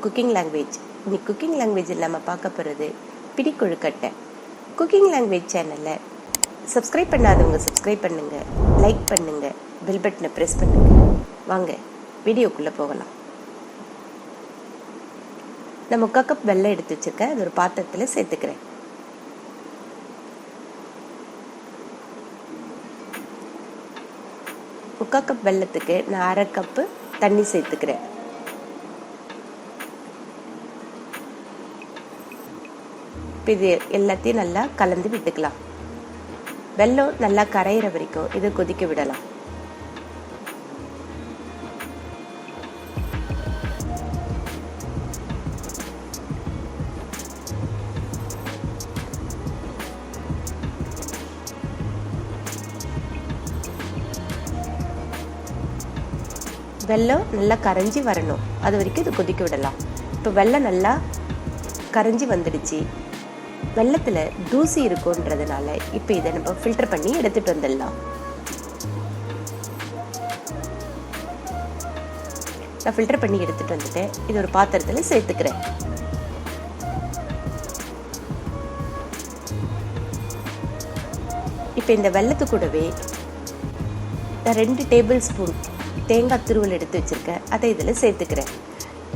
Cooking language. இன்னைக்கு cooking லாங்குவேஜில் நம்ம பார்க்க போகிறது பிடி கொழுக்கட்டை. குக்கிங் லாங்குவேஜ் சேனலை சப்ஸ்கிரைப் பண்ணாதவங்க சப்ஸ்கிரைப் பண்ணுங்கள், லைக் பண்ணுங்கள், பெல் பட்டனை ப்ரெஸ் பண்ணுங்கள். வாங்க வீடியோக்குள்ளே போகலாம். நான் 3/4 கப் வெல்லம் எடுத்து வச்சுருக்கேன். அது ஒரு பாத்திரத்தில் சேர்த்துக்கிறேன். முக்கால் கப் வெல்லத்துக்கு நான் 1/2 கப்பு தண்ணி சேர்த்துக்கிறேன். இது எல்லாத்தையும் நல்லா கலந்து விட்டுக்கலாம். வெல்லம் நல்லா கரையிற வரைக்கும் இதை கொதிக்க விடலாம். வெல்லம் நல்லா கரைஞ்சி வரணும், அது வரைக்கும் இது கொதிக்க விடலாம். இப்போ வெல்லம் நல்லா கரைஞ்சி வந்துடுச்சு. வெல்லத்தில் தூசி இருக்குன்றதுனால இப்போ இதை நம்ம ஃபில்டர் பண்ணி எடுத்துட்டு வந்துடலாம். நான் ஃபில்டர் பண்ணி எடுத்துட்டு வந்துட்டேன். இது ஒரு பாத்திரத்தில் சேர்த்துக்கிறேன். இப்போ இந்த வெல்லத்து கூடவே நான் 2 டேபிள் ஸ்பூன் தேங்காய் துருவல் எடுத்து வச்சுருக்கேன். அதை இதில் சேர்த்துக்கிறேன்.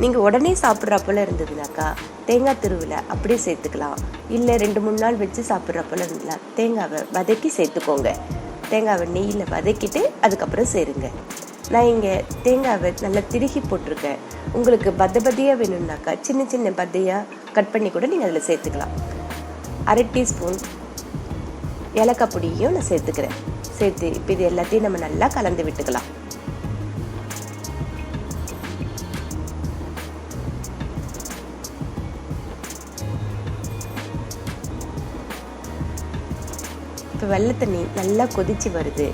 நீங்கள் உடனே சாப்பிட்றப்போல இருந்ததுனாக்கா தேங்காய் துருவில் அப்படியே சேர்த்துக்கலாம். இல்லை 2-3 நாள் வச்சு சாப்பிட்றப்போல இருந்ததுனா தேங்காவை வதக்கி சேர்த்துக்கோங்க. தேங்காவை நெய்யில் வதக்கிட்டு அதுக்கப்புறம் சேருங்க. நான் இங்கே தேங்காவை நல்லா திருகி போட்டிருக்கேன். உங்களுக்கு பத்தையாக வேணும்னாக்கா சின்ன சின்ன பத்தையாக கட் பண்ணி கூட நீங்கள் அதில் சேர்த்துக்கலாம். 1/2 டீஸ்பூன் ஏலக்காய் பொடியையும் நான் சேர்த்துக்கிறேன். சேர்த்து இப்போ இது எல்லாத்தையும் நம்ம நல்லா கலந்து விட்டுக்கலாம். இப்போ வெள்ளை தண்ணி நல்லா கொதிச்சு வருது.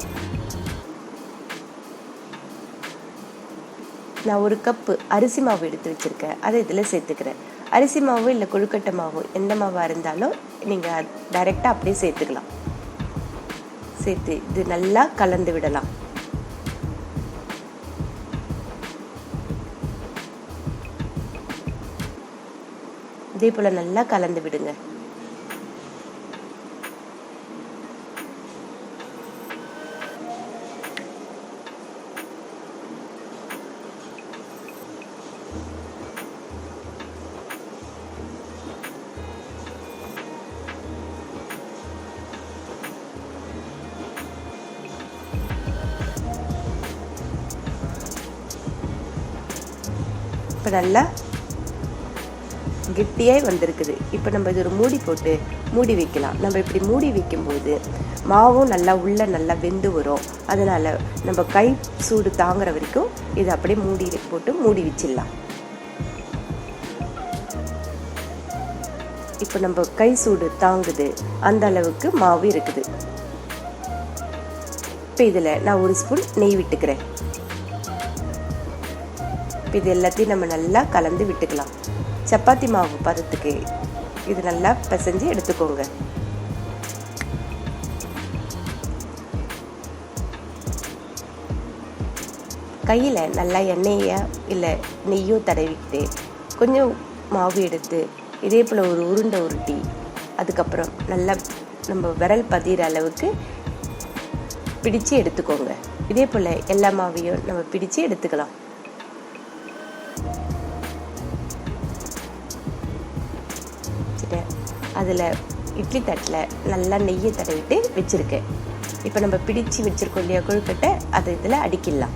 நான் 1 கப்பு அரிசி மாவு எடுத்து வச்சுருக்கேன். அதை இதில் சேர்த்துக்கிறேன். அரிசி மாவு இல்லை கொழுக்கட்டை மாவு எந்த மாவாக இருந்தாலும் நீங்கள் டைரெக்டாக அப்படியே சேர்த்துக்கலாம். சேர்த்து இது நல்லா கலந்து விடலாம். இதே போல் நல்லா கலந்து விடுங்க. இப்போ நல்லா கெட்டியாய் வந்திருக்குது. இப்போ நம்ம இது ஒரு மூடி போட்டு மூடி வைக்கலாம். நம்ம இப்படி மூடி வைக்கும்போது மாவும் நல்லா உள்ளே நல்லா வெந்து வரும். அதனால் நம்ம கை சூடு தாங்குற வரைக்கும் இதை அப்படியே மூடி போட்டு மூடி வச்சிடலாம். இப்போ நம்ம கை சூடு தாங்குது, அந்த அளவுக்கு மாவு இருக்குது. இப்போ இதில் நான் 1 ஸ்பூன் நெய் விட்டுக்கிறேன். இது எல்லாத்தையும் நம்ம நல்லா கலந்து விட்டுக்கலாம். சப்பாத்தி மாவு பதத்துக்கு இது நல்லா பிசைஞ்சு எடுத்துக்கோங்க. கையில் நல்லா எண்ணெயை இல்லை நெய்யோ தடவிக்கிட்டு கொஞ்சம் மாவு எடுத்து இதே போல் ஒரு உருண்டை உருட்டி அதுக்கப்புறம் நல்லா நம்ம விரல் பதிகிற அளவுக்கு பிடிச்சு எடுத்துக்கோங்க. இதே போல் எல்லா மாவையும் நம்ம பிடிச்சு எடுத்துக்கலாம். அதில் இட்லி தட்டில் நல்லா நெய்யை தடவிட்டு வச்சுருக்கேன். இப்போ நம்ம பிடிச்சு வச்சுருக்கோம் இல்லையா கொழுக்கட்டை, அதை இதில் அடிக்கிடலாம்.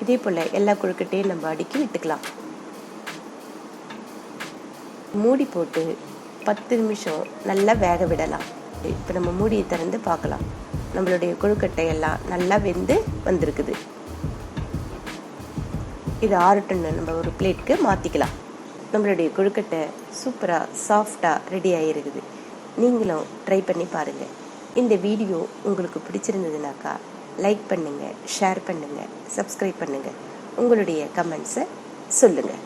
இதே போல் எல்லா கொழுக்கட்டையும் நம்ம அடுக்கி விட்டுக்கலாம். மூடி போட்டு 10 நிமிஷம் நல்லா வேக விடலாம். இப்போ நம்ம மூடியை திறந்து பார்க்கலாம். நம்மளுடைய கொழுக்கட்டை எல்லாம் நல்லா வெந்து வந்திருக்குது. இது ஆறட்டுன்னு நம்ம ஒரு பிளேட்க்கு மாற்றிக்கலாம். நம்மளுடைய கொழுக்கட்டை சூப்பராக சாஃப்டாக ரெடி ஆகிருக்குது. நீங்களும் ட்ரை பண்ணி பாருங்கள். இந்த வீடியோ உங்களுக்கு பிடிச்சிருந்ததுனாக்கா லைக் பண்ணுங்கள், ஷேர் பண்ணுங்கள், சப்ஸ்கிரைப் பண்ணுங்கள். உங்களுடைய கமெண்ட்ஸை சொல்லுங்கள்.